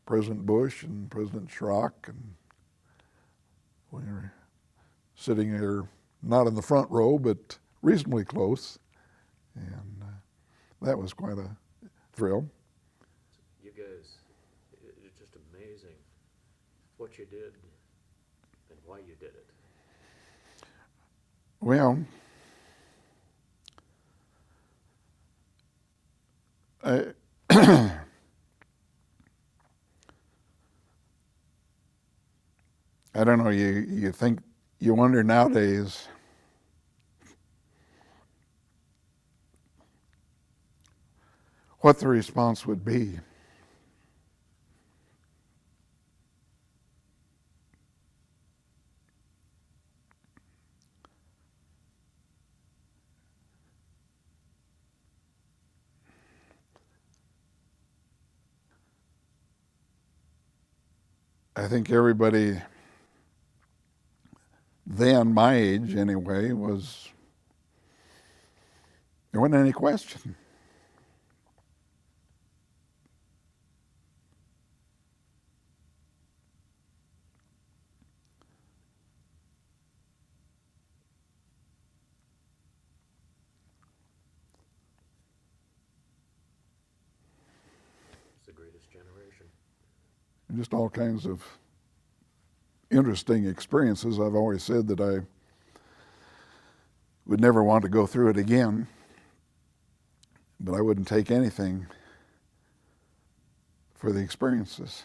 President Bush and President Schrock, and we were sitting there, not in the front row, but reasonably close, and that was quite a thrill. You guys, it's just amazing what you did and why you did it. Well, I don't know, you think, you wonder nowadays what the response would be. I think everybody then, my age anyway, there wasn't any question. It's the greatest generation. Just all kinds of interesting experiences. I've always said that I would never want to go through it again, but I wouldn't take anything for the experiences.